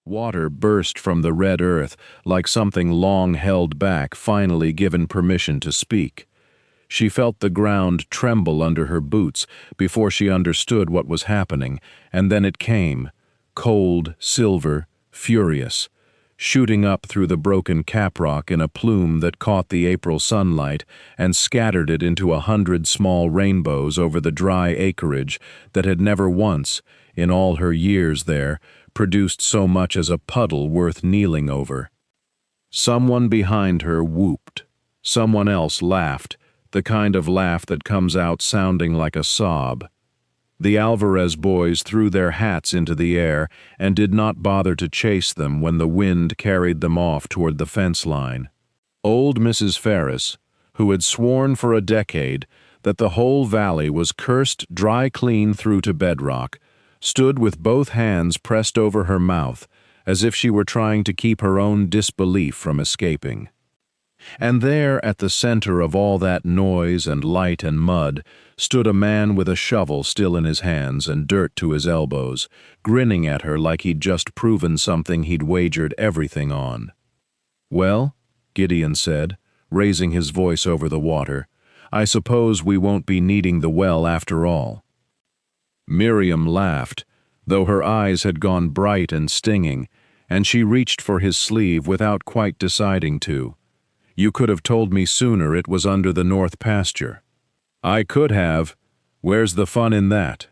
Water burst from the red earth like something long held back, finally given permission to speak. She felt the ground tremble under her boots before she understood what was happening, and then it came, cold, silver, furious, shooting up through the broken caprock in a plume that caught the April sunlight and scattered it into 100 small rainbows over the dry acreage that had never once, in all her years there, produced so much as a puddle worth kneeling over. Someone behind her whooped. Someone else laughed, the kind of laugh that comes out sounding like a sob. The Alvarez boys threw their hats into the air and did not bother to chase them when the wind carried them off toward the fence line. Old Mrs. Ferris, who had sworn for a decade that the whole valley was cursed dry clean through to bedrock, stood with both hands pressed over her mouth, as if she were trying to keep her own disbelief from escaping. And there, at the center of all that noise and light and mud, stood a man with a shovel still in his hands and dirt to his elbows, grinning at her like he'd just proven something he'd wagered everything on. "Well," Gideon said, raising his voice over the water, "I suppose we won't be needing the well after all." Miriam laughed, though her eyes had gone bright and stinging, and she reached for his sleeve without quite deciding to. "You could have told me sooner it was under the north pasture." "I could have. Where's the fun in that?"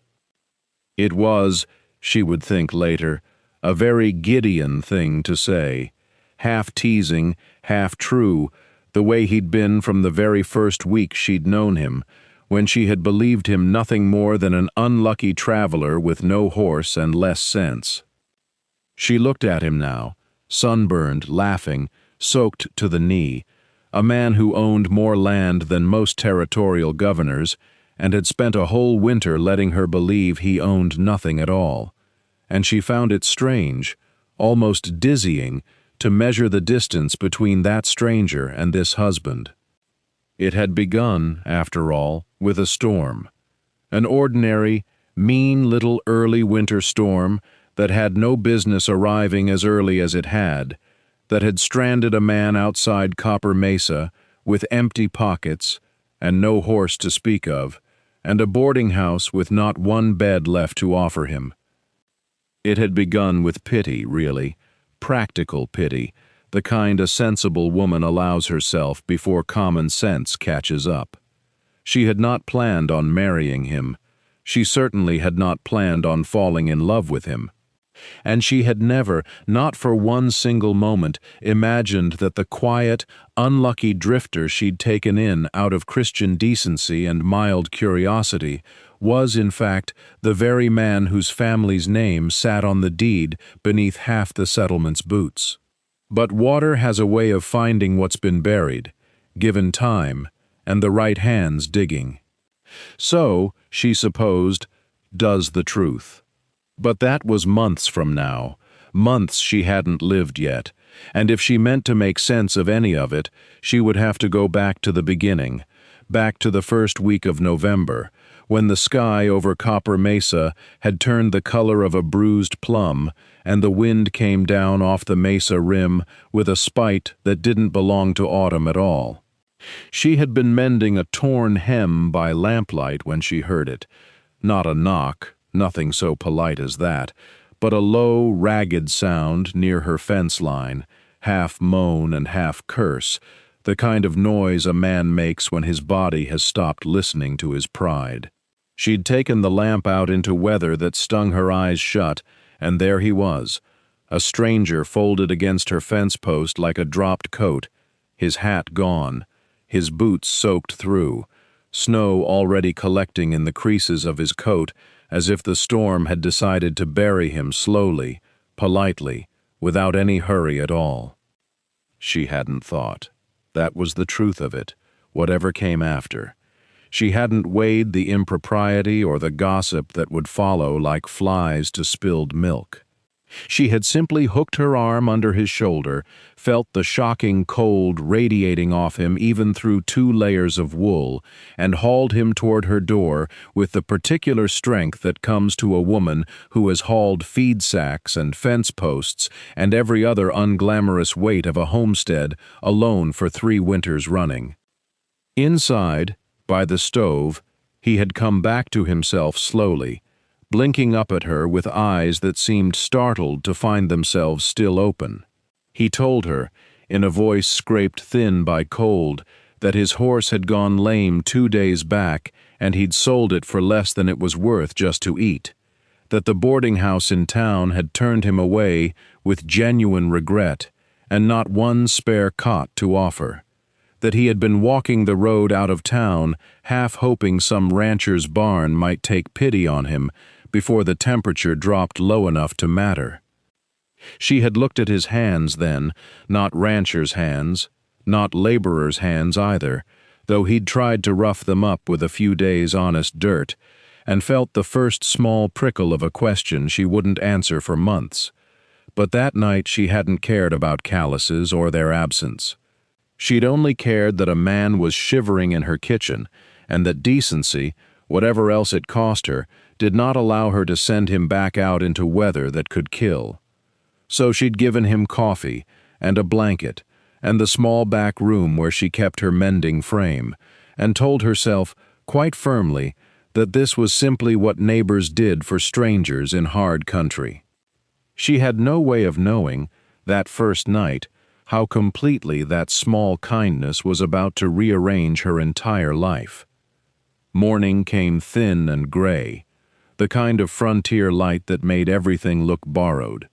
It was, she would think later, a very Gideon thing to say, half teasing, half true, the way he'd been from the very first week she'd known him, when she had believed him nothing more than an unlucky traveler with no horse and less sense. She looked at him now, sunburned, laughing, soaked to the knee, a man who owned more land than most territorial governors, and had spent a whole winter letting her believe he owned nothing at all. And she found it strange, almost dizzying, to measure the distance between that stranger and this husband. It had begun, after all, with a storm. An ordinary, mean little early winter storm that had no business arriving as early as it had, that had stranded a man outside Copper Mesa with empty pockets and no horse to speak of, and a boarding house with not one bed left to offer him. It had begun with pity, really, practical pity, the kind a sensible woman allows herself before common sense catches up. She had not planned on marrying him. She certainly had not planned on falling in love with him. And she had never, not for one single moment, imagined that the quiet, unlucky drifter she'd taken in out of Christian decency and mild curiosity was, in fact, the very man whose family's name sat on the deed beneath half the settlement's boots. But water has a way of finding what's been buried, given time, and the right hands digging. So, she supposed, does the truth. But that was months from now, months she hadn't lived yet, and if she meant to make sense of any of it, she would have to go back to the beginning, back to the first week of November, when the sky over Copper Mesa had turned the color of a bruised plum, and the wind came down off the mesa rim with a spite that didn't belong to autumn at all. She had been mending a torn hem by lamplight when she heard it. Not a knock, nothing so polite as that, but a low, ragged sound near her fence line, half moan and half curse, the kind of noise a man makes when his body has stopped listening to his pride. She'd taken the lamp out into weather that stung her eyes shut, and there he was, a stranger folded against her fence post like a dropped coat, his hat gone, his boots soaked through, snow already collecting in the creases of his coat, as if the storm had decided to bury him slowly, politely, without any hurry at all. She hadn't thought. That was the truth of it, whatever came after. She hadn't weighed the impropriety or the gossip that would follow like flies to spilled milk. She had simply hooked her arm under his shoulder, felt the shocking cold radiating off him even through 2 layers of wool, and hauled him toward her door with the particular strength that comes to a woman who has hauled feed sacks and fence posts and every other unglamorous weight of a homestead alone for 3 winters running. Inside, by the stove, he had come back to himself slowly, blinking up at her with eyes that seemed startled to find themselves still open. He told her, in a voice scraped thin by cold, that his horse had gone lame 2 days back and he'd sold it for less than it was worth just to eat, that the boarding house in town had turned him away with genuine regret and not one spare cot to offer, that he had been walking the road out of town half hoping some rancher's barn might take pity on him before the temperature dropped low enough to matter. She had looked at his hands then, not rancher's hands, not laborer's hands either, though he'd tried to rough them up with a few days' honest dirt, and felt the first small prickle of a question she wouldn't answer for months. But that night she hadn't cared about calluses or their absence. She'd only cared that a man was shivering in her kitchen, and that decency, whatever else it cost her, did not allow her to send him back out into weather that could kill. So she'd given him coffee, and a blanket, and the small back room where she kept her mending frame, and told herself, quite firmly, that this was simply what neighbors did for strangers in hard country. She had no way of knowing, that first night, how completely that small kindness was about to rearrange her entire life. Morning came thin and gray, the kind of frontier light that made everything look borrowed.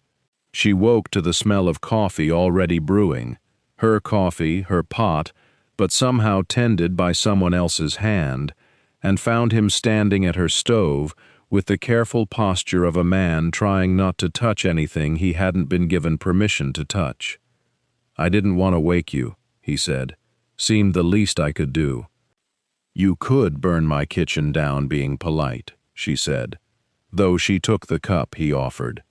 She woke to the smell of coffee already brewing, her coffee, her pot, but somehow tended by someone else's hand, and found him standing at her stove with the careful posture of a man trying not to touch anything he hadn't been given permission to touch. "I didn't want to wake you," he said. "Seemed the least I could do." "You could burn my kitchen down being polite," she said, though she took the cup he offered.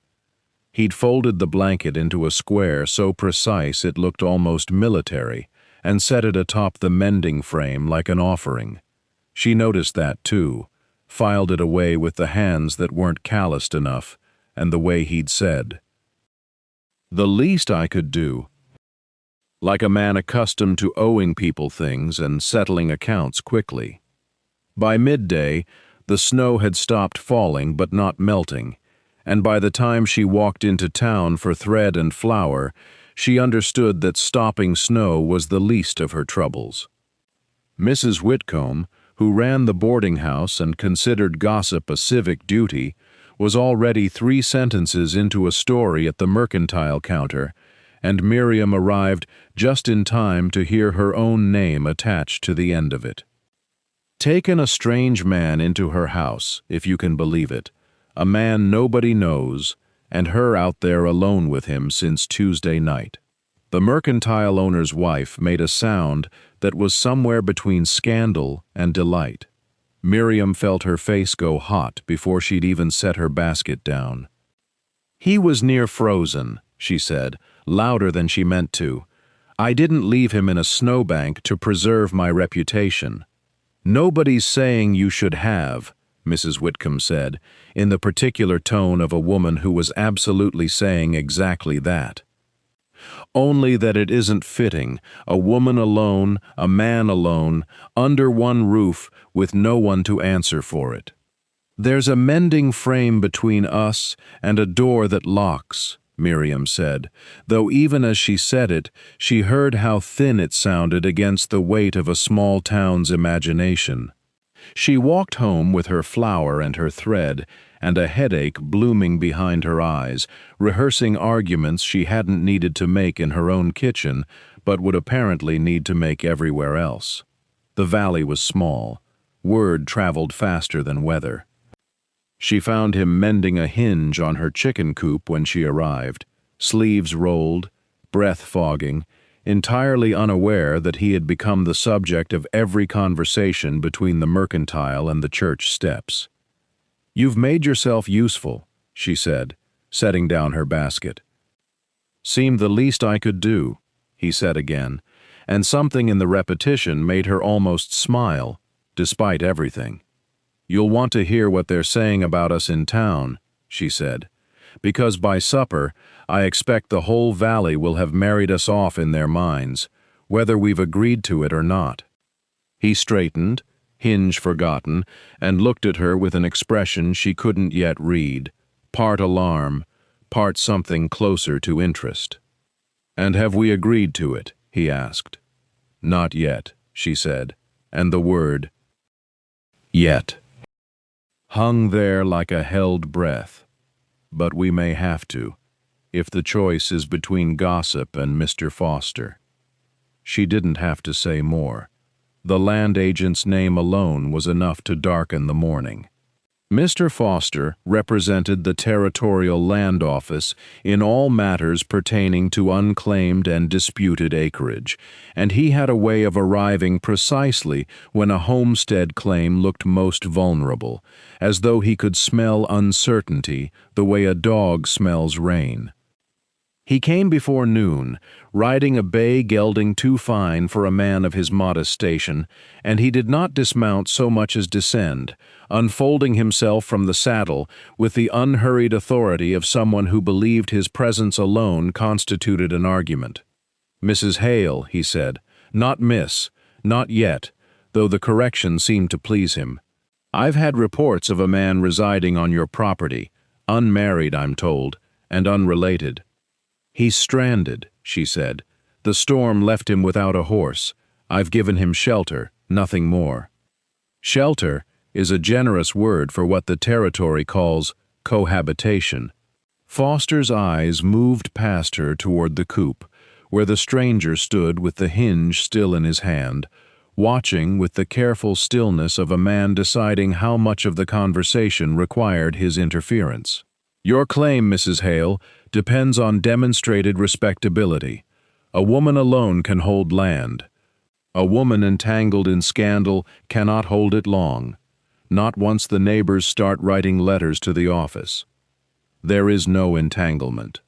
He'd folded the blanket into a square so precise it looked almost military, and set it atop the mending frame like an offering. She noticed that, too, filed it away with the hands that weren't calloused enough, and the way he'd said, "The least I could do," like a man accustomed to owing people things and settling accounts quickly. By midday, the snow had stopped falling but not melting, and by the time she walked into town for thread and flour, she understood that stopping snow was the least of her troubles. Mrs. Whitcomb, who ran the boarding house and considered gossip a civic duty, was already 3 sentences into a story at the mercantile counter, and Miriam arrived just in time to hear her own name attached to the end of it. Taken a strange man into her house, if you can believe it, a man nobody knows, and her out there alone with him since Tuesday night. The mercantile owner's wife made a sound that was somewhere between scandal and delight. Miriam felt her face go hot before she'd even set her basket down. "He was near frozen," she said, louder than she meant to. "I didn't leave him in a snowbank to preserve my reputation." "Nobody's saying you should have," Mrs. Whitcomb said, in the particular tone of a woman who was absolutely saying exactly that. "Only that it isn't fitting, a woman alone, a man alone, under one roof with no one to answer for it. There's a mending frame between us and a door that locks," Miriam said, though even as she said it, she heard how thin it sounded against the weight of a small town's imagination. She walked home with her flour and her thread, and a headache blooming behind her eyes, rehearsing arguments she hadn't needed to make in her own kitchen, but would apparently need to make everywhere else. The valley was small. Word traveled faster than weather. She found him mending a hinge on her chicken coop when she arrived, sleeves rolled, breath fogging, entirely unaware that he had become the subject of every conversation between the mercantile and the church steps. "You've made yourself useful," she said, setting down her basket. "Seemed the least I could do," he said again, and something in the repetition made her almost smile, despite everything. "You'll want to hear what they're saying about us in town," she said, "because by supper I expect the whole valley will have married us off in their minds, whether we've agreed to it or not." He straightened, hinge forgotten, and looked at her with an expression she couldn't yet read, part alarm, part something closer to interest. "And have we agreed to it?" he asked. "Not yet," she said, and the word "yet" hung there like a held breath. "But we may have to, if the choice is between gossip and Mr. Foster." She didn't have to say more. The land agent's name alone was enough to darken the morning. Mr. Foster represented the Territorial Land Office in all matters pertaining to unclaimed and disputed acreage, and he had a way of arriving precisely when a homestead claim looked most vulnerable, as though he could smell uncertainty the way a dog smells rain. He came before noon, riding a bay gelding too fine for a man of his modest station, and he did not dismount so much as descend, unfolding himself from the saddle with the unhurried authority of someone who believed his presence alone constituted an argument. "Mrs. Hale," he said, "not Miss, not yet," though the correction seemed to please him. "I've had reports of a man residing on your property, unmarried, I'm told, and unrelated." "He's stranded," she said. "The storm left him without a horse. I've given him shelter, nothing more." Shelter is a generous word for what the territory calls cohabitation. Foster's eyes moved past her toward the coop, where the stranger stood with the hinge still in his hand, watching with the careful stillness of a man deciding how much of the conversation required his interference. "Your claim, Mrs. Hale, depends on demonstrated respectability. A woman alone can hold land. A woman entangled in scandal cannot hold it long, not once the neighbors start writing letters to the office. There is no entanglement.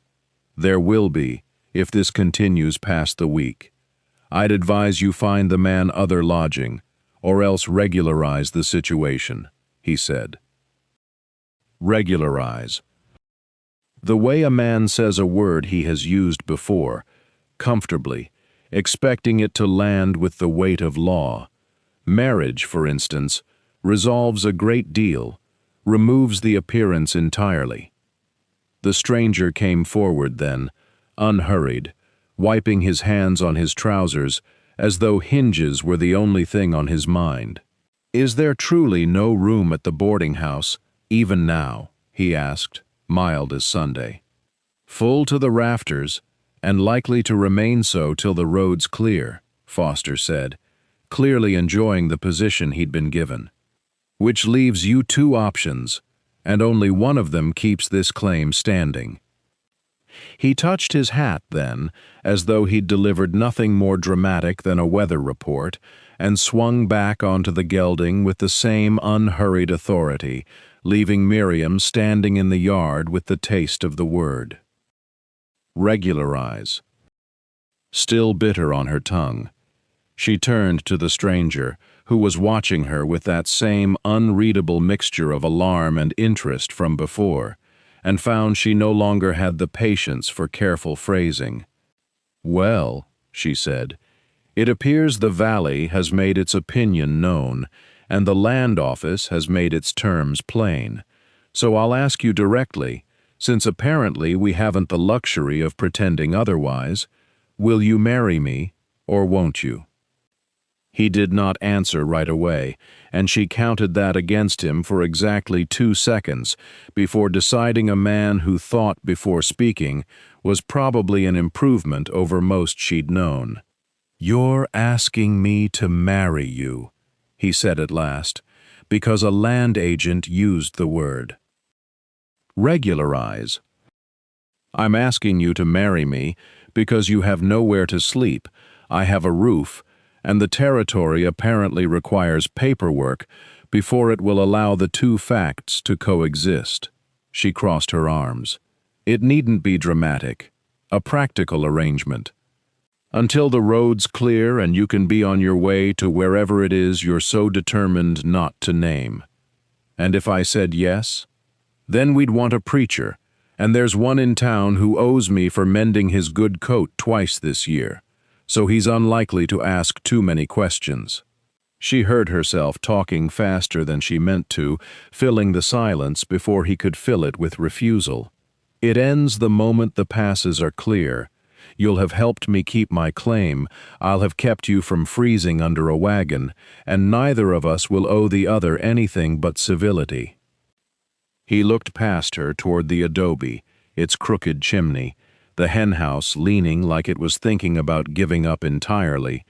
There will be, if this continues past the week. I'd advise you find the man other lodging, or else regularize the situation," he said. Regularize. The way a man says a word he has used before, comfortably, expecting it to land with the weight of law. Marriage, for instance, resolves a great deal, removes the appearance entirely. The stranger came forward then, unhurried, wiping his hands on his trousers as though hinges were the only thing on his mind. "Is there truly no room at the boarding house, even now?" he asked, mild as Sunday. "Full to the rafters, and likely to remain so till the road's clear," Foster said, clearly enjoying the position he'd been given. "Which leaves you two options, and only one of them keeps this claim standing." He touched his hat then, as though he'd delivered nothing more dramatic than a weather report, and swung back onto the gelding with the same unhurried authority, leaving Miriam standing in the yard with the taste of the word. Regularize. Still bitter on her tongue, she turned to the stranger, who was watching her with that same unreadable mixture of alarm and interest from before, and found she no longer had the patience for careful phrasing. "Well," she said, "it appears the valley has made its opinion known, and the land office has made its terms plain. So I'll ask you directly, since apparently we haven't the luxury of pretending otherwise, will you marry me, or won't you?" He did not answer right away, and she counted that against him for exactly 2 seconds before deciding a man who thought before speaking was probably an improvement over most she'd known. "You're asking me to marry you," he said at last, because a land agent used the word. Regularize. "I'm asking you to marry me because you have nowhere to sleep, I have a roof, and the territory apparently requires paperwork before it will allow the two facts to coexist." She crossed her arms. It needn't be dramatic. A practical arrangement. Until the road's clear and you can be on your way to wherever it is you're so determined not to name. And if I said yes? Then we'd want a preacher, and there's one in town who owes me for mending his good coat twice this year, so he's unlikely to ask too many questions. She heard herself talking faster than she meant to, filling the silence before he could fill it with refusal. It ends the moment the passes are clear. You'll have helped me keep my claim, I'll have kept you from freezing under a wagon, and neither of us will owe the other anything but civility. He looked past her toward the adobe, its crooked chimney, the henhouse leaning like it was thinking about giving up entirely,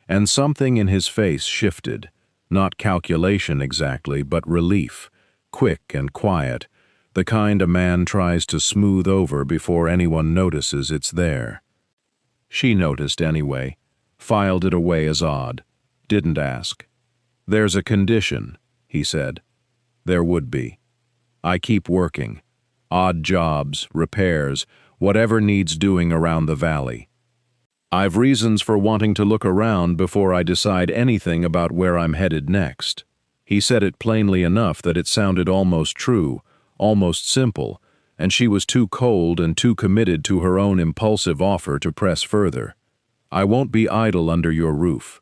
and something in his face shifted, not calculation exactly, but relief, quick and quiet, the kind a man tries to smooth over before anyone notices it's there. She noticed anyway, filed it away as odd, didn't ask. "There's a condition," he said. "There would be. I keep working. Odd jobs, repairs, whatever needs doing around the valley. I've reasons for wanting to look around before I decide anything about where I'm headed next." He said it plainly enough that it sounded almost true, almost simple, and she was too cold and too committed to her own impulsive offer to press further. "I won't be idle under your roof.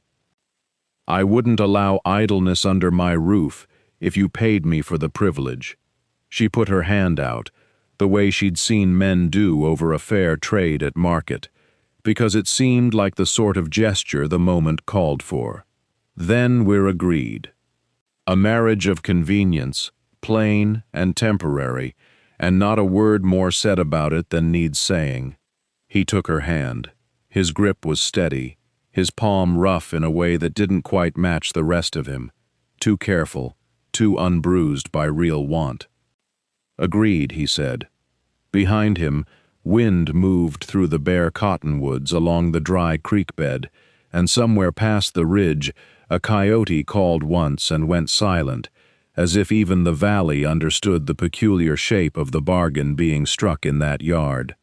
I wouldn't allow idleness under my roof if you paid me for the privilege." She put her hand out, the way she'd seen men do over a fair trade at market, because it seemed like the sort of gesture the moment called for. "Then we're agreed. A marriage of convenience, plain and temporary, and not a word more said about it than needs saying." He took her hand. His grip was steady, his palm rough in a way that didn't quite match the rest of him, too careful, too unbruised by real want. "Agreed," he said. Behind him, wind moved through the bare cottonwoods along the dry creek bed, and somewhere past the ridge, a coyote called once and went silent, as if even the valley understood the peculiar shape of the bargain being struck in that yard.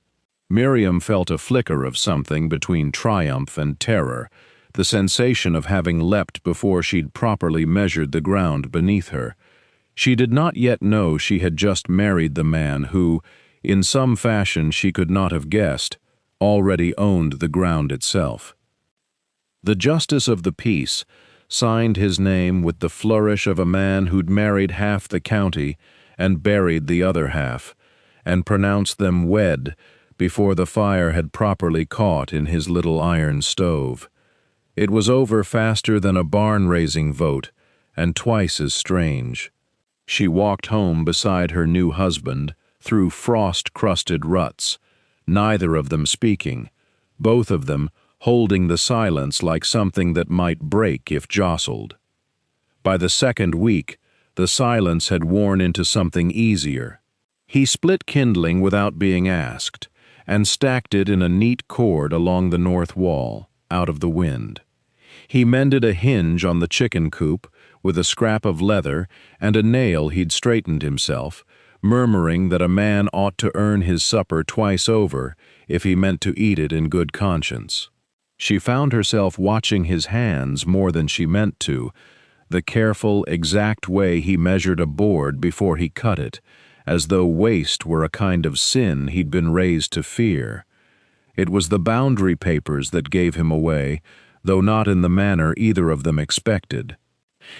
Miriam felt a flicker of something between triumph and terror, the sensation of having leapt before she'd properly measured the ground beneath her. She did not yet know she had just married the man who, in some fashion she could not have guessed, already owned the ground itself. The justice of the peace signed his name with the flourish of a man who'd married half the county and buried the other half, and pronounced them wed before the fire had properly caught in his little iron stove. It was over faster than a barn-raising vote, and twice as strange. She walked home beside her new husband, through frost-crusted ruts, neither of them speaking, both of them holding the silence like something that might break if jostled. By the second week, the silence had worn into something easier. He split kindling without being asked, and stacked it in a neat cord along the north wall, out of the wind. He mended a hinge on the chicken coop with a scrap of leather and a nail he'd straightened himself, murmuring that a man ought to earn his supper twice over if he meant to eat it in good conscience. She found herself watching his hands more than she meant to, the careful, exact way he measured a board before he cut it, as though waste were a kind of sin he'd been raised to fear. It was the boundary papers that gave him away, though not in the manner either of them expected.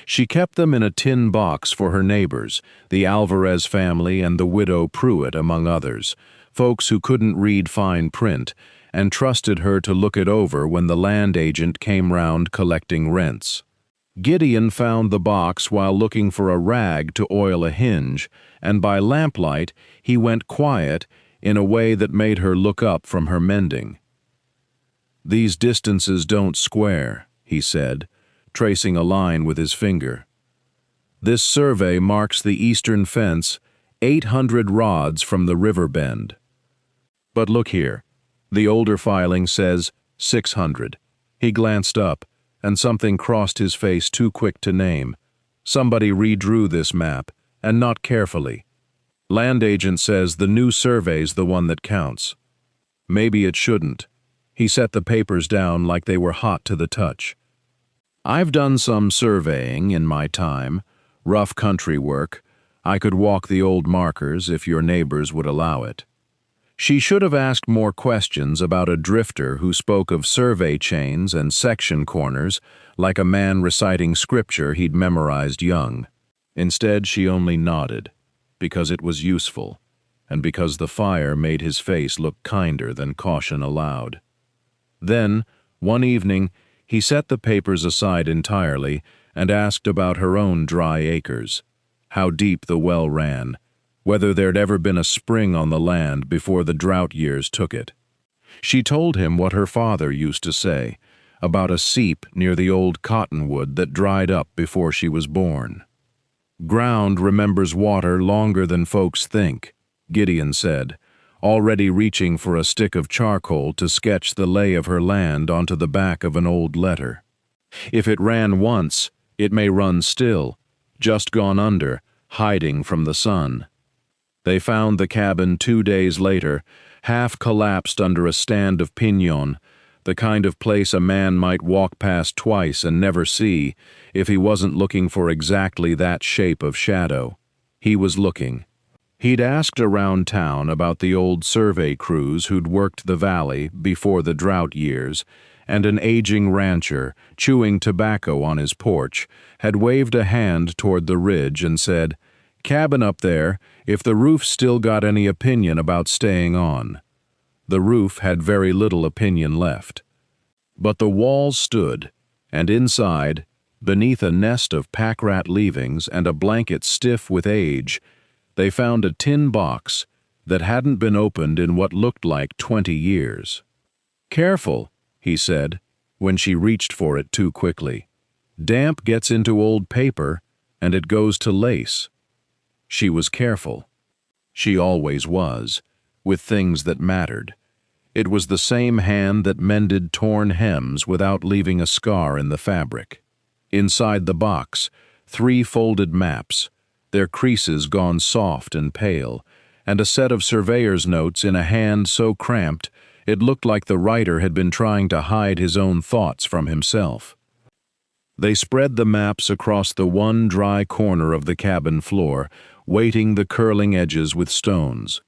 She kept them in a tin box for her neighbors, the Alvarez family and the widow Pruitt among others, folks who couldn't read fine print, and trusted her to look it over when the land agent came round collecting rents. Gideon found the box while looking for a rag to oil a hinge, and by lamplight he went quiet in a way that made her look up from her mending. "These distances don't square," he said, tracing a line with his finger. "This survey marks the eastern fence 800 rods from the river bend. But look here, the older filing says 600. He glanced up, and something crossed his face too quick to name. Somebody redrew this map, and not carefully. Land agent says the new survey's the one that counts. Maybe it shouldn't. He set the papers down like they were hot to the touch. I've done some surveying in my time, rough country work. I could walk the old markers if your neighbors would allow it. She should have asked more questions about a drifter who spoke of survey chains and section corners like a man reciting scripture he'd memorized young. Instead, she only nodded, because it was useful, and because the fire made his face look kinder than caution allowed. Then, one evening, he set the papers aside entirely and asked about her own dry acres, how deep the well ran, whether there'd ever been a spring on the land before the drought years took it. She told him what her father used to say about a seep near the old cottonwood that dried up before she was born. Ground remembers water longer than folks think, Gideon said, already reaching for a stick of charcoal to sketch the lay of her land onto the back of an old letter. If it ran once, it may run still, just gone under, hiding from the sun. They found the cabin 2 days later, half collapsed under a stand of piñon, the kind of place a man might walk past twice and never see if he wasn't looking for exactly that shape of shadow. He was looking. He'd asked around town about the old survey crews who'd worked the valley before the drought years, and an aging rancher, chewing tobacco on his porch, had waved a hand toward the ridge and said, "Cabin up there, if the roof's still got any opinion about staying on." The roof had very little opinion left. But the walls stood, and inside, beneath a nest of pack rat leavings and a blanket stiff with age, they found a tin box that hadn't been opened in what looked like 20 years. "Careful," he said, when she reached for it too quickly. "Damp gets into old paper, and it goes to lace." She was careful. She always was, with things that mattered. It was the same hand that mended torn hems without leaving a scar in the fabric. Inside the box, 3 folded maps, their creases gone soft and pale, and a set of surveyor's notes in a hand so cramped it looked like the writer had been trying to hide his own thoughts from himself. They spread the maps across the one dry corner of the cabin floor, weighting the curling edges with stones.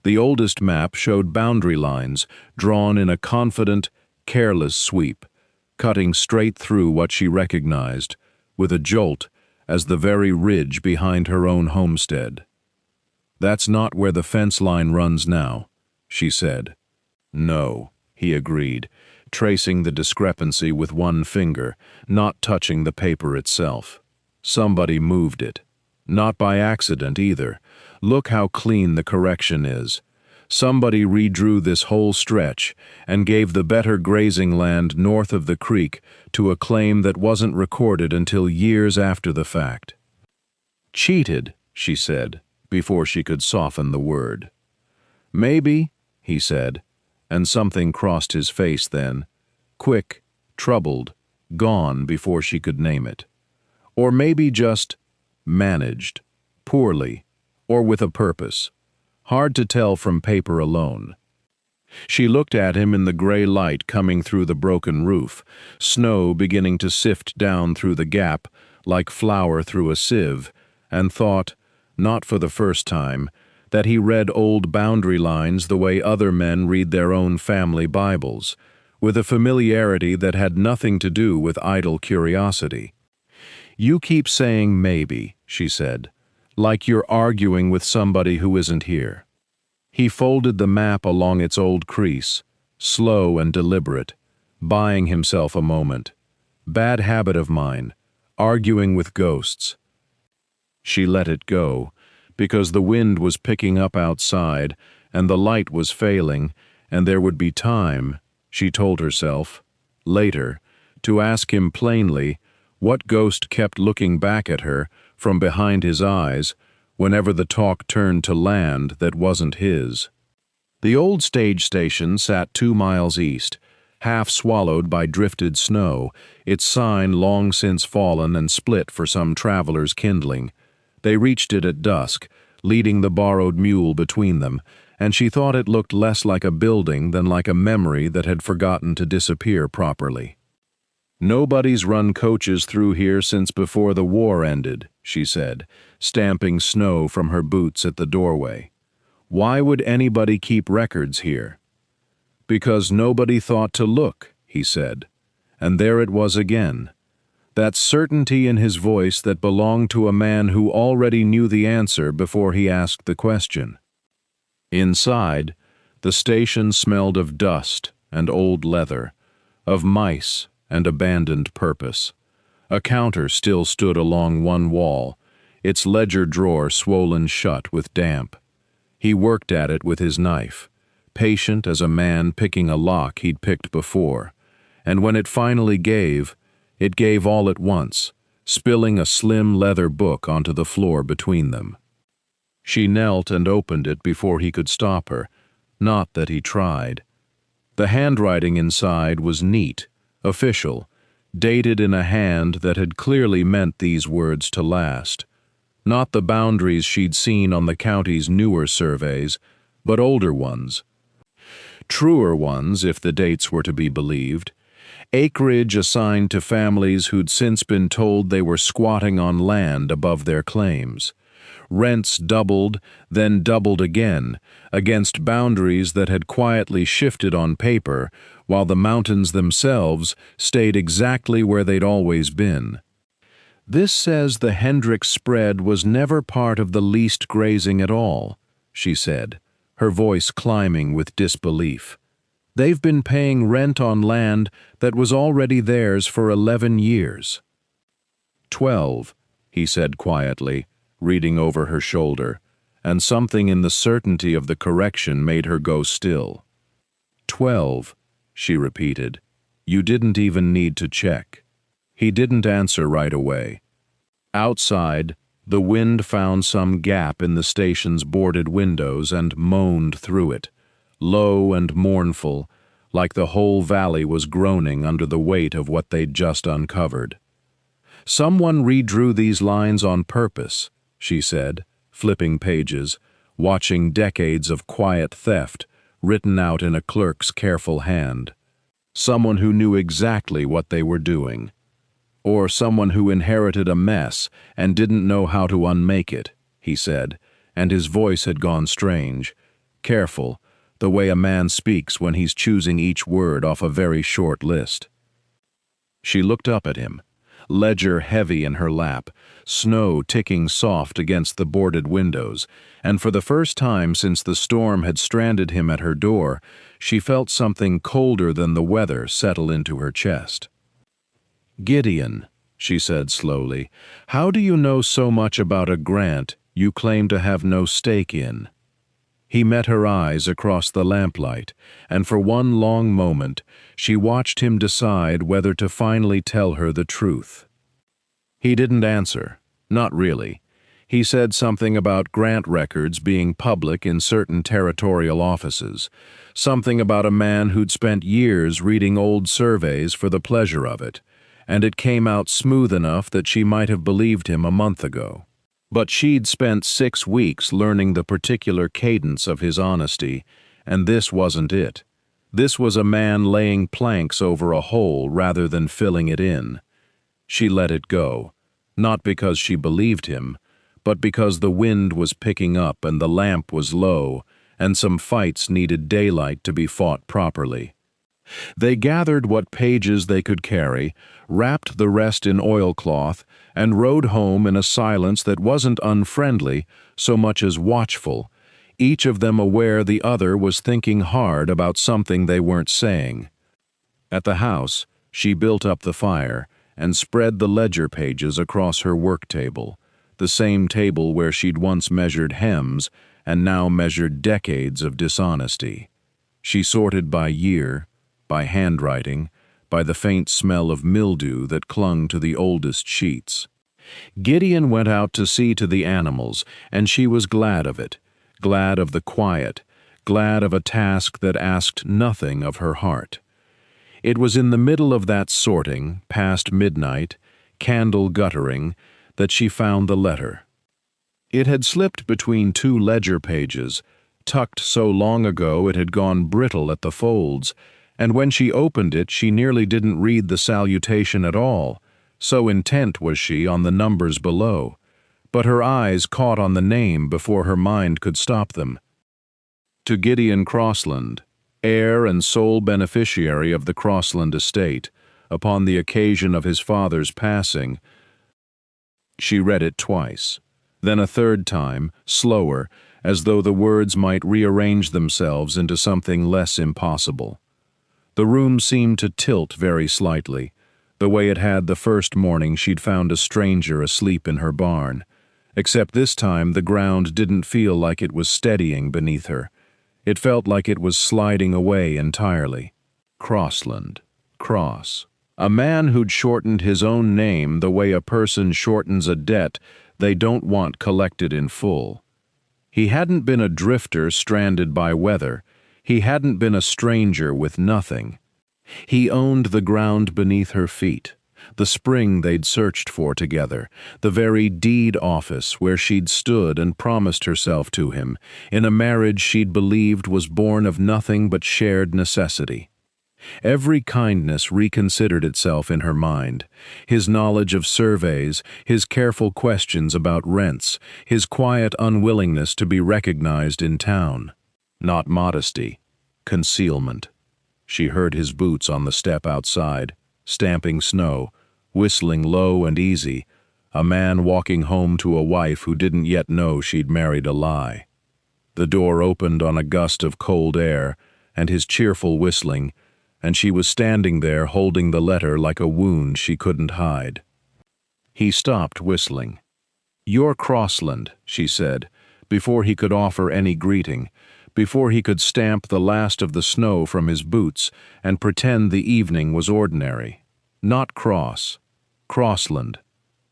The oldest map showed boundary lines drawn in a confident, careless sweep, cutting straight through what she recognized, with a jolt, as the very ridge behind her own homestead. "That's not where the fence line runs now," she said. "No," he agreed, tracing the discrepancy with one finger, not touching the paper itself. "Somebody moved it. Not by accident either. Look how clean the correction is. Somebody redrew this whole stretch and gave the better grazing land north of the creek to a claim that wasn't recorded until years after the fact." "Cheated," she said, before she could soften the word. "Maybe," he said, and something crossed his face then, quick, troubled, gone before she could name it. "Or maybe just managed, poorly, or with a purpose. Hard to tell from paper alone." She looked at him in the gray light coming through the broken roof, snow beginning to sift down through the gap like flour through a sieve, and thought, not for the first time, that he read old boundary lines the way other men read their own family Bibles, with a familiarity that had nothing to do with idle curiosity. "You keep saying maybe," she said, "like you're arguing with somebody who isn't here." He folded the map along its old crease, slow and deliberate, buying himself a moment. Bad habit of mine, arguing with ghosts. She let it go, because the wind was picking up outside, and the light was failing, and there would be time, she told herself, later, to ask him plainly what ghost kept looking back at her from behind his eyes whenever the talk turned to land that wasn't his. The old stage station sat 2 miles east, half swallowed by drifted snow, its sign long since fallen and split for some traveler's kindling. They reached it at dusk, leading the borrowed mule between them, and she thought it looked less like a building than like a memory that had forgotten to disappear properly. "Nobody's run coaches through here since before the war ended," she said, stamping snow from her boots at the doorway. "Why would anybody keep records here?" "Because nobody thought to look," he said. And there it was again. That certainty in his voice that belonged to a man who already knew the answer before he asked the question. Inside, the station smelled of dust and old leather, of mice and abandoned purpose. A counter still stood along one wall, its ledger drawer swollen shut with damp. He worked at it with his knife, patient as a man picking a lock he'd picked before, and when it finally gave, it gave all at once, spilling a slim leather book onto the floor between them. She knelt and opened it before he could stop her, not that he tried. The handwriting inside was neat, official, dated in a hand that had clearly meant these words to last. Not the boundaries she'd seen on the county's newer surveys, but older ones. Truer ones, if the dates were to be believed. Acreage assigned to families who'd since been told they were squatting on land above their claims. Rents doubled, then doubled again, against boundaries that had quietly shifted on paper, while the mountains themselves stayed exactly where they'd always been. "This says the Hendricks spread was never part of the leased grazing at all," she said, her voice climbing with disbelief. "They've been paying rent on land that was already theirs for 11 years. 12, he said quietly, reading over her shoulder, and something in the certainty of the correction made her go still. 12, she repeated. You didn't even need to check. He didn't answer right away. Outside, the wind found some gap in the station's boarded windows and moaned through it, low and mournful, like the whole valley was groaning under the weight of what they'd just uncovered. "Someone redrew these lines on purpose," she said, flipping pages, watching decades of quiet theft written out in a clerk's careful hand. Someone who knew exactly what they were doing. Or someone who inherited a mess and didn't know how to unmake it, he said, and his voice had gone strange, careful, the way a man speaks when he's choosing each word off a very short list. She looked up at him, ledger heavy in her lap, snow ticking soft against the boarded windows, and for the first time since the storm had stranded him at her door, she felt something colder than the weather settle into her chest. "Gideon," she said slowly, "how do you know so much about a grant you claim to have no stake in?" He met her eyes across the lamplight, and for one long moment she watched him decide whether to finally tell her the truth. He didn't answer, not really. He said something about grant records being public in certain territorial offices, something about a man who'd spent years reading old surveys for the pleasure of it, and it came out smooth enough that she might have believed him a month ago. But she'd spent 6 weeks learning the particular cadence of his honesty, and this wasn't it. This was a man laying planks over a hole rather than filling it in. She let it go, not because she believed him, but because the wind was picking up and the lamp was low, and some fights needed daylight to be fought properly. They gathered what pages they could carry, wrapped the rest in oilcloth, and rode home in a silence that wasn't unfriendly so much as watchful, each of them aware the other was thinking hard about something they weren't saying. At the house, she built up the fire and spread the ledger pages across her work table, the same table where she'd once measured hems and now measured decades of dishonesty. She sorted by year, by handwriting, by the faint smell of mildew that clung to the oldest sheets. Gideon went out to see to the animals, and she was glad of it, glad of the quiet, glad of a task that asked nothing of her heart. It was in the middle of that sorting, past midnight, candle guttering, that she found the letter. It had slipped between two ledger pages, tucked so long ago it had gone brittle at the folds, and when she opened it she nearly didn't read the salutation at all, so intent was she on the numbers below. But her eyes caught on the name before her mind could stop them. To Gideon Crossland, heir and sole beneficiary of the Crossland estate, upon the occasion of his father's passing. She read it twice, then a third time, slower, as though the words might rearrange themselves into something less impossible. The room seemed to tilt very slightly, the way it had the first morning she'd found a stranger asleep in her barn, except this time the ground didn't feel like it was steadying beneath her. It felt like it was sliding away entirely. Crossland. Cross. A man who'd shortened his own name the way a person shortens a debt they don't want collected in full. He hadn't been a drifter stranded by weather. He hadn't been a stranger with nothing. He owned the ground beneath her feet, the spring they'd searched for together, the very deed office where she'd stood and promised herself to him, in a marriage she'd believed was born of nothing but shared necessity. Every kindness reconsidered itself in her mind, his knowledge of surveys, his careful questions about rents, his quiet unwillingness to be recognized in town. Not modesty, concealment. She heard his boots on the step outside, stamping snow, whistling low and easy, a man walking home to a wife who didn't yet know she'd married a lie. The door opened on a gust of cold air, and his cheerful whistling, and she was standing there holding the letter like a wound she couldn't hide. He stopped whistling. "You're Crossland," she said, before he could offer any greeting, before he could stamp the last of the snow from his boots and pretend the evening was ordinary. "Not Cross. Crossland.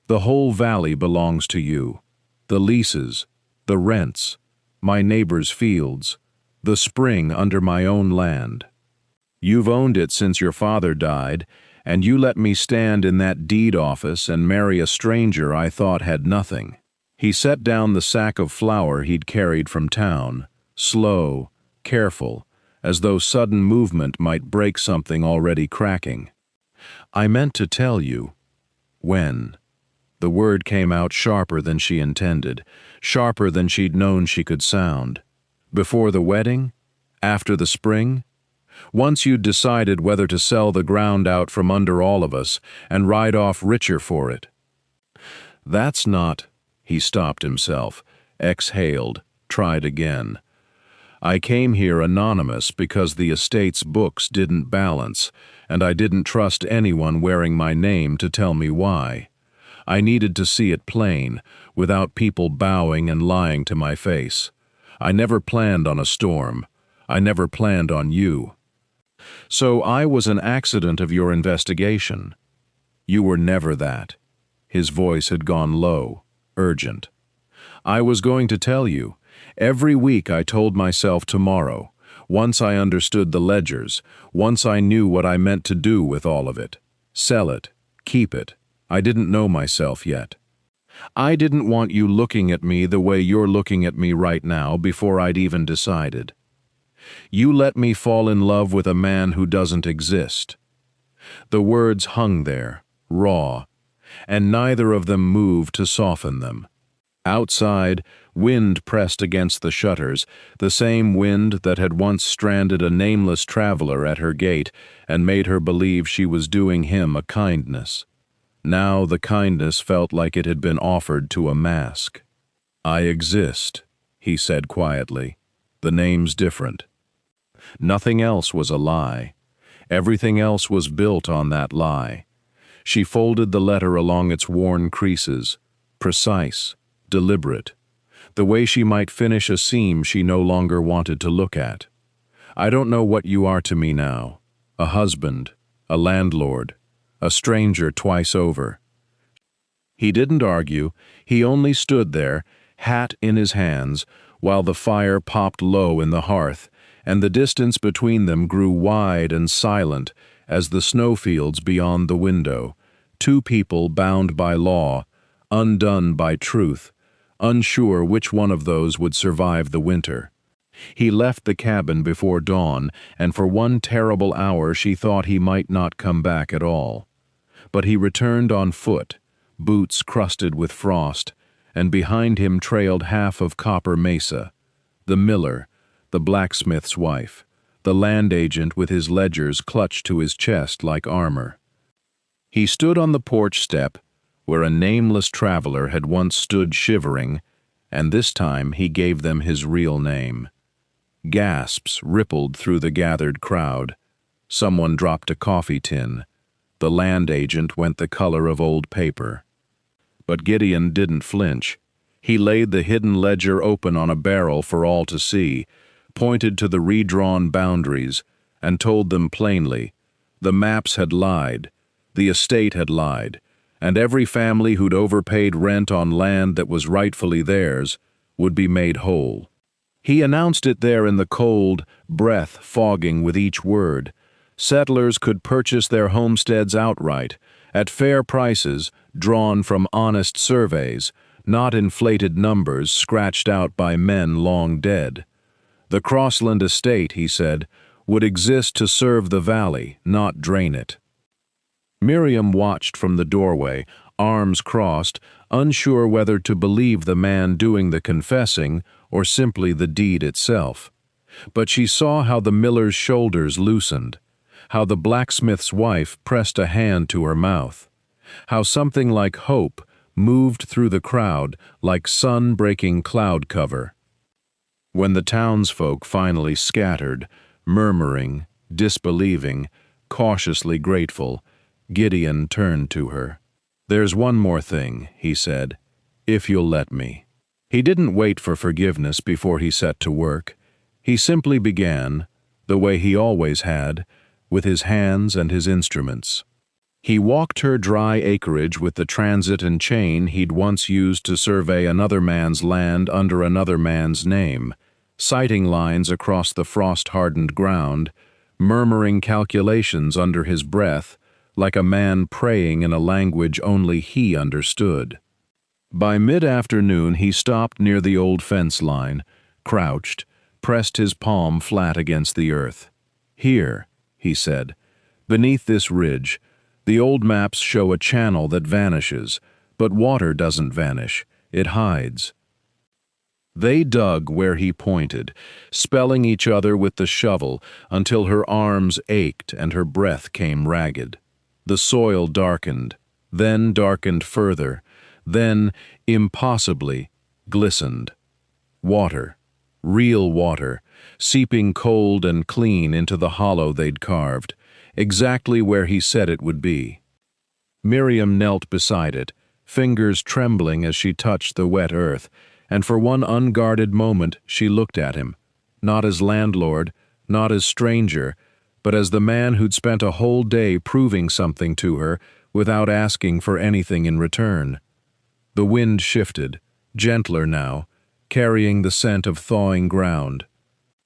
The whole valley belongs to you. The leases, the rents, my neighbor's fields, the spring under my own land. You've owned it since your father died, and you let me stand in that deed office and marry a stranger I thought had nothing." He set down the sack of flour he'd carried from town, slow, careful, as though sudden movement might break something already cracking. "I meant to tell you." "When?" The word came out sharper than she intended, sharper than she'd known she could sound. "Before the wedding? After the spring? Once you'd decided whether to sell the ground out from under all of us and ride off richer for it." "That's not—" He stopped himself, exhaled, tried again. "I came here anonymous because the estate's books didn't balance, and I didn't trust anyone wearing my name to tell me why. I needed to see it plain, without people bowing and lying to my face. I never planned on a storm. I never planned on you. So I was an accident of your investigation. You were never that." His voice had gone low, urgent. "I was going to tell you. Every week I told myself tomorrow. Once I understood the ledgers, once I knew what I meant to do with all of it. Sell it, keep it. I didn't know myself yet. I didn't want you looking at me the way you're looking at me right now before I'd even decided. You let me fall in love with a man who doesn't exist." The words hung there, raw, and neither of them moved to soften them. Outside, wind pressed against the shutters, the same wind that had once stranded a nameless traveler at her gate and made her believe she was doing him a kindness. Now the kindness felt like it had been offered to a mask. "I exist," he said quietly. "The name's different." Nothing else was a lie. Everything else was built on that lie. She folded the letter along its worn creases, precise, deliberate, the way she might finish a seam she no longer wanted to look at. "I don't know what you are to me now. A husband, a landlord, a stranger twice over." He didn't argue. He only stood there, hat in his hands, while the fire popped low in the hearth, and the distance between them grew wide and silent as the snowfields beyond the window, two people bound by law, undone by truth, unsure which one of those would survive the winter. He left the cabin before dawn, and for one terrible hour she thought he might not come back at all. But he returned on foot, boots crusted with frost, and behind him trailed half of Copper Mesa, the miller, the blacksmith's wife, the land agent with his ledgers clutched to his chest like armor. He stood on the porch step, where a nameless traveler had once stood shivering, and this time he gave them his real name. Gasps rippled through the gathered crowd. Someone dropped a coffee tin. The land agent went the color of old paper. But Gideon didn't flinch. He laid the hidden ledger open on a barrel for all to see, pointed to the redrawn boundaries, and told them plainly, the maps had lied, the estate had lied, and every family who'd overpaid rent on land that was rightfully theirs would be made whole. He announced it there in the cold, breath fogging with each word. Settlers could purchase their homesteads outright, at fair prices drawn from honest surveys, not inflated numbers scratched out by men long dead. The Crossland estate, he said, would exist to serve the valley, not drain it. Miriam watched from the doorway, arms crossed, unsure whether to believe the man doing the confessing or simply the deed itself. But she saw how the miller's shoulders loosened, how the blacksmith's wife pressed a hand to her mouth, how something like hope moved through the crowd like sun-breaking cloud cover. When the townsfolk finally scattered, murmuring, disbelieving, cautiously grateful, Gideon turned to her. "There's one more thing," he said, "if you'll let me." He didn't wait for forgiveness before he set to work. He simply began, the way he always had, with his hands and his instruments. He walked her dry acreage with the transit and chain he'd once used to survey another man's land under another man's name, sighting lines across the frost-hardened ground, murmuring calculations under his breath, like a man praying in a language only he understood. By mid-afternoon he stopped near the old fence line, crouched, pressed his palm flat against the earth. "Here," he said, "beneath this ridge, the old maps show a channel that vanishes, but water doesn't vanish, it hides." They dug where he pointed, spelling each other with the shovel until her arms ached and her breath came ragged. The soil darkened, then darkened further, then, impossibly, glistened. Water, real water, seeping cold and clean into the hollow they'd carved, exactly where he said it would be. Miriam knelt beside it, fingers trembling as she touched the wet earth, and for one unguarded moment she looked at him, not as landlord, not as stranger, but as the man who'd spent a whole day proving something to her without asking for anything in return. The wind shifted, gentler now, carrying the scent of thawing ground.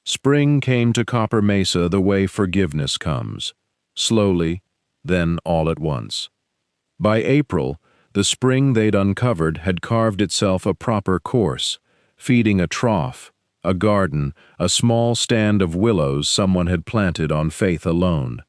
Spring came to Copper Mesa the way forgiveness comes, slowly, then all at once. By April, the spring they'd uncovered had carved itself a proper course, feeding a trough, a garden, a small stand of willows someone had planted on faith alone.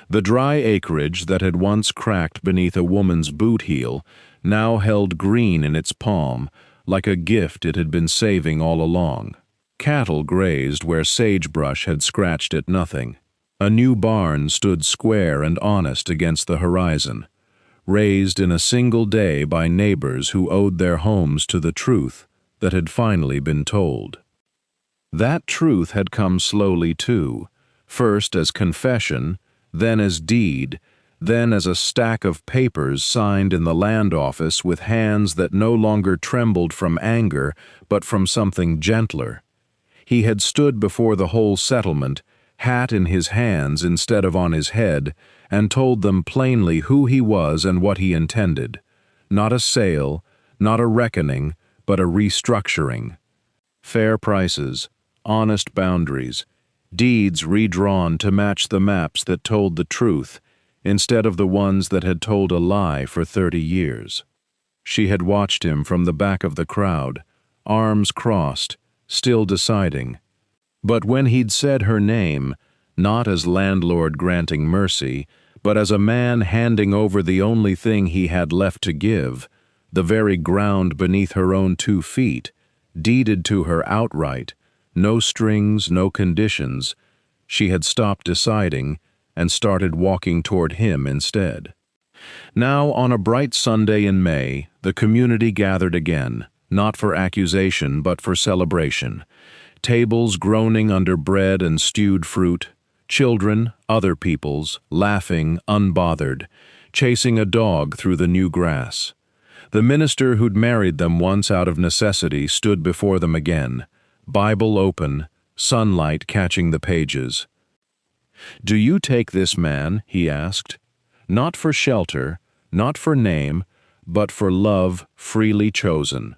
The dry acreage that had once cracked beneath a woman's boot heel now held green in its palm, like a gift it had been saving all along. Cattle grazed where sagebrush had scratched at nothing. A new barn stood square and honest against the horizon, raised in a single day by neighbors who owed their homes to the truth that had finally been told. That truth had come slowly too, first as confession, then as deed, then as a stack of papers signed in the land office with hands that no longer trembled from anger but from something gentler. He had stood before the whole settlement, hat in his hands instead of on his head, and told them plainly who he was and what he intended. Not a sale, not a reckoning, but a restructuring. Fair prices, honest boundaries, deeds redrawn to match the maps that told the truth, instead of the ones that had told a lie for 30 years. She had watched him from the back of the crowd, arms crossed, still deciding. But when he'd said her name, not as landlord granting mercy, but as a man handing over the only thing he had left to give, the very ground beneath her own 2 feet, deeded to her outright, no strings, no conditions, she had stopped deciding and started walking toward him instead. Now, on a bright Sunday in May, the community gathered again, not for accusation but for celebration. Tables groaning under bread and stewed fruit, children, other people's, laughing, unbothered, chasing a dog through the new grass. The minister who'd married them once out of necessity stood before them again, Bible open, sunlight catching the pages. "Do you take this man," he asked, "not for shelter, not for name, but for love freely chosen?"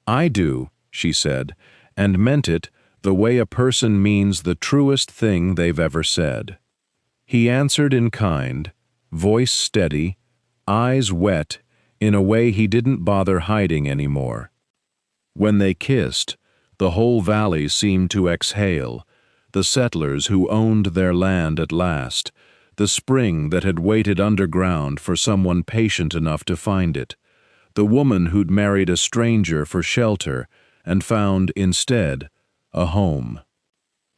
"I do," she said, and meant it the way a person means the truest thing they've ever said. He answered in kind, voice steady, eyes wet, in a way he didn't bother hiding anymore. When they kissed, the whole valley seemed to exhale, the settlers who owned their land at last, the spring that had waited underground for someone patient enough to find it, the woman who'd married a stranger for shelter and found, instead, a home.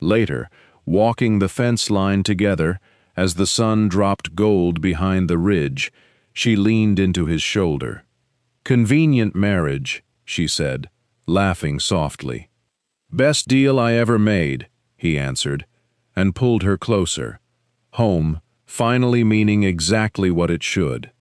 Later, walking the fence line together, as the sun dropped gold behind the ridge, she leaned into his shoulder. "Convenient marriage," she said, laughing softly. "Best deal I ever made," he answered, and pulled her closer. Home, finally meaning exactly what it should.